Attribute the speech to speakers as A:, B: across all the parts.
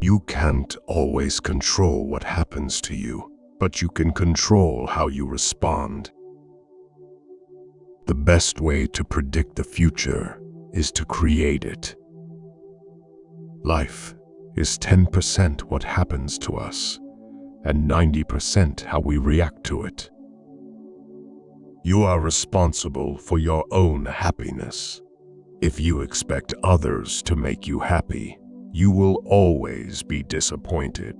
A: You can't always control what happens to you, but you can control how you respond. The best way to predict the future is to create it. Life is 10% what happens to us, and 90% how we react to it. You are responsible for your own happiness. If you expect others to make you happy, you will always be disappointed.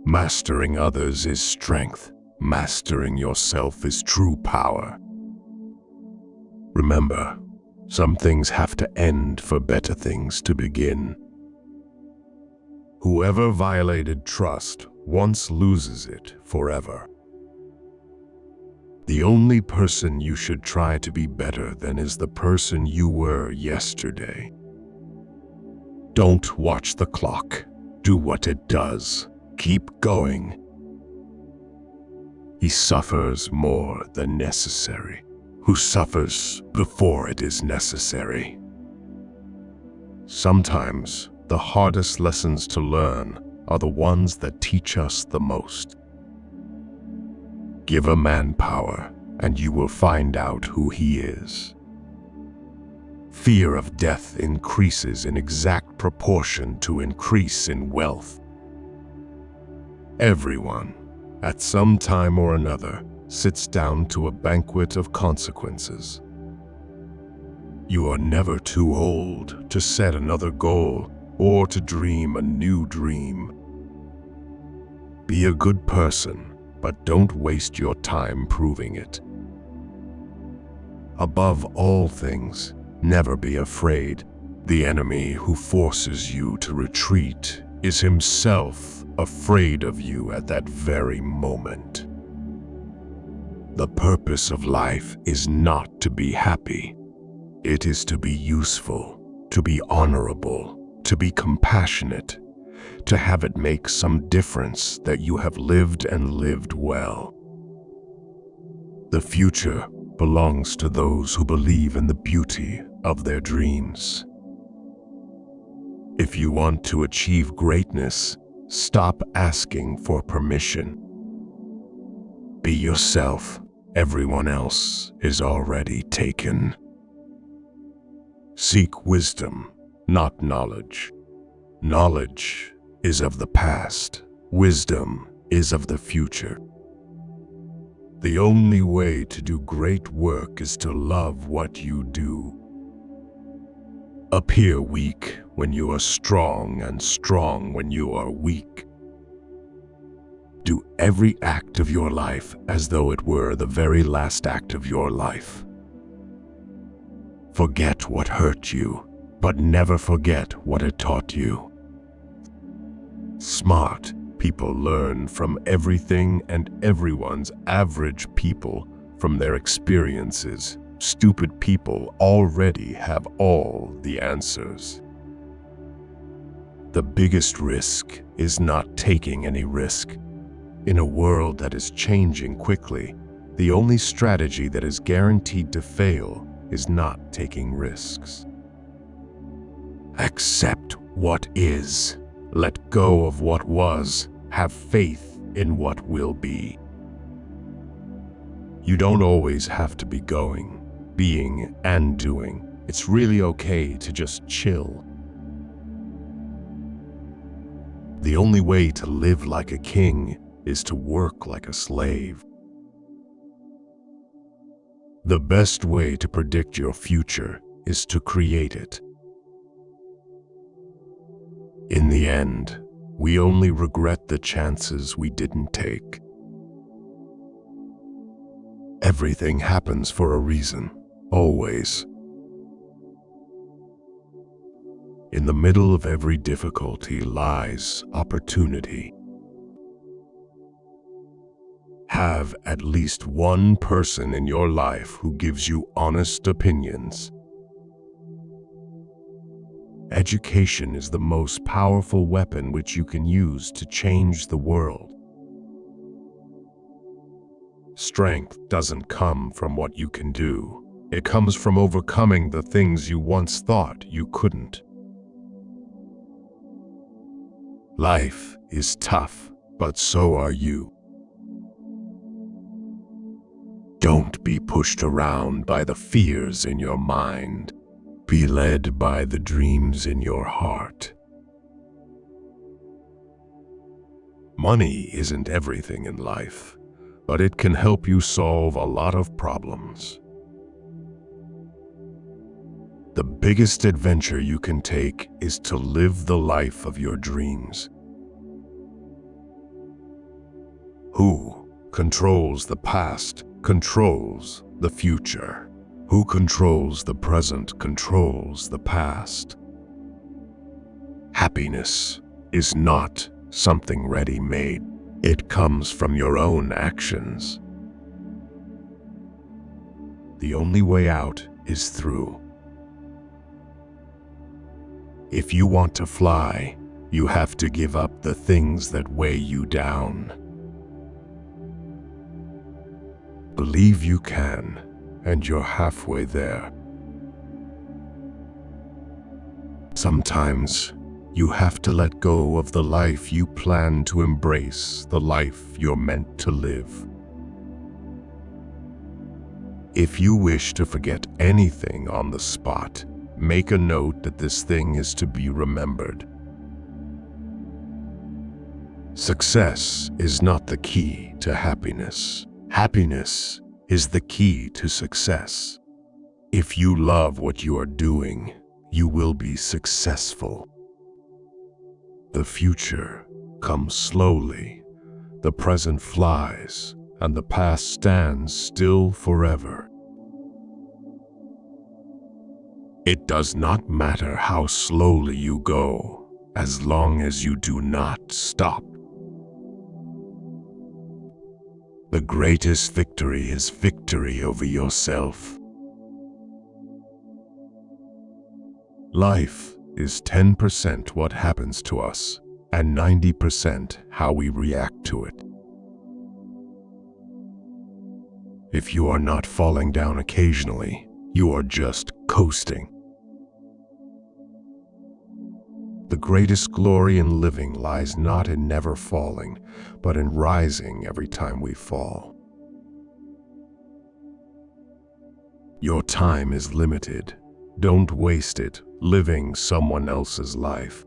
A: Mastering others is strength. Mastering yourself is true power. Remember, some things have to end for better things to begin. Whoever violated trust once loses it forever. The only person you should try to be better than is the person you were yesterday. Don't watch the clock. Do what it does. Keep going. He suffers more than necessary, who suffers before it is necessary. Sometimes the hardest lessons to learn are the ones that teach us the most. Give a man power, and you will find out who he is. Fear of death increases in exact proportion to increase in wealth. Everyone, at some time or another, sits down to a banquet of consequences. You are never too old to set another goal or to dream a new dream. Be a good person, but don't waste your time proving it. Above all things, never be afraid. The enemy who forces you to retreat is himself afraid of you at that very moment. The purpose of life is not to be happy. It is to be useful, to be honorable, to be compassionate, to have it make some difference that you have lived and lived well. The future belongs to those who believe in the beauty of their dreams. If you want to achieve greatness, stop asking for permission. Be yourself. Everyone else is already taken. Seek wisdom, not knowledge. Knowledge is of the past. Wisdom is of the future. The only way to do great work is to love what you do. Appear weak when you are strong and strong when you are weak. Do every act of your life as though it were the very last act of your life. Forget what hurt you, but never forget what it taught you. Smart people learn from everything and everyone's average people from their experiences. Stupid people already have all the answers. The biggest risk is not taking any risk. In a world that is changing quickly, the only strategy that is guaranteed to fail is not taking risks. Accept what is. Let go of what was. Have faith in what will be. You don't always have to be going, being, and doing. It's really okay to just chill. The only way to live like a king is to work like a slave. The best way to predict your future is to create it. In the end, we only regret the chances we didn't take. Everything happens for a reason, always. In the middle of every difficulty lies opportunity. Have at least one person in your life who gives you honest opinions. Education is the most powerful weapon which you can use to change the world. Strength doesn't come from what you can do. It comes from overcoming the things you once thought you couldn't. Life is tough, but so are you. Don't be pushed around by the fears in your mind. Be led by the dreams in your heart. Money isn't everything in life, but it can help you solve a lot of problems. The biggest adventure you can take is to live the life of your dreams. Who controls the past controls the future. Who controls the present controls the past. Happiness is not something ready-made. It comes from your own actions. The only way out is through. If you want to fly, you have to give up the things that weigh you down. Believe you can, and you're halfway there. Sometimes, you have to let go of the life you plan to embrace, the life you're meant to live. If you wish to forget anything on the spot, make a note that this thing is to be remembered. Success is not the key to happiness. Happiness is the key to success. If you love what you are doing, you will be successful. The future comes slowly, the present flies, and the past stands still forever. It does not matter how slowly you go, as long as you do not stop. The greatest victory is victory over yourself. Life is 10% what happens to us, and 90% how we react to it. If you are not falling down occasionally, you are just coasting. The greatest glory in living lies not in never falling, but in rising every time we fall. Your time is limited. Don't waste it living someone else's life.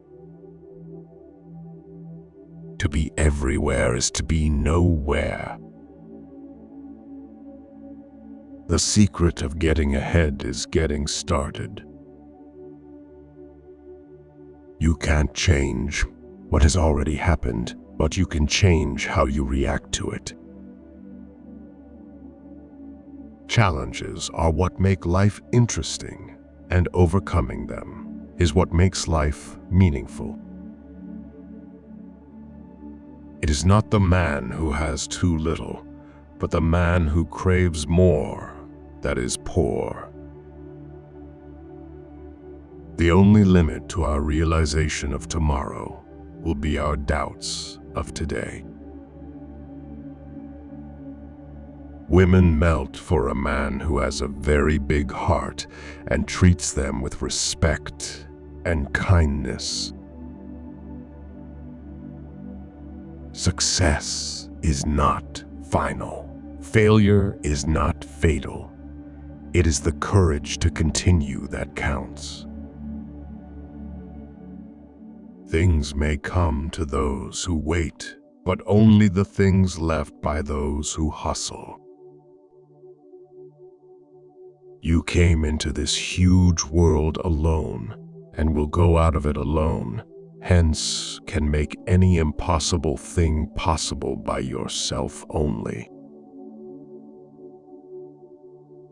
A: To be everywhere is to be nowhere. The secret of getting ahead is getting started. You can't change what has already happened, but you can change how you react to it. Challenges are what make life interesting, and overcoming them is what makes life meaningful. It is not the man who has too little, but the man who craves more that is poor. The only limit to our realization of tomorrow will be our doubts of today. Women melt for a man who has a very big heart and treats them with respect and kindness. Success is not final. Failure is not fatal. It is the courage to continue that counts. Things may come to those who wait, but only the things left by those who hustle. You came into this huge world alone, and will go out of it alone, hence can make any impossible thing possible by yourself only.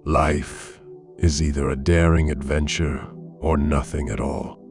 A: Life is either a daring adventure or nothing at all.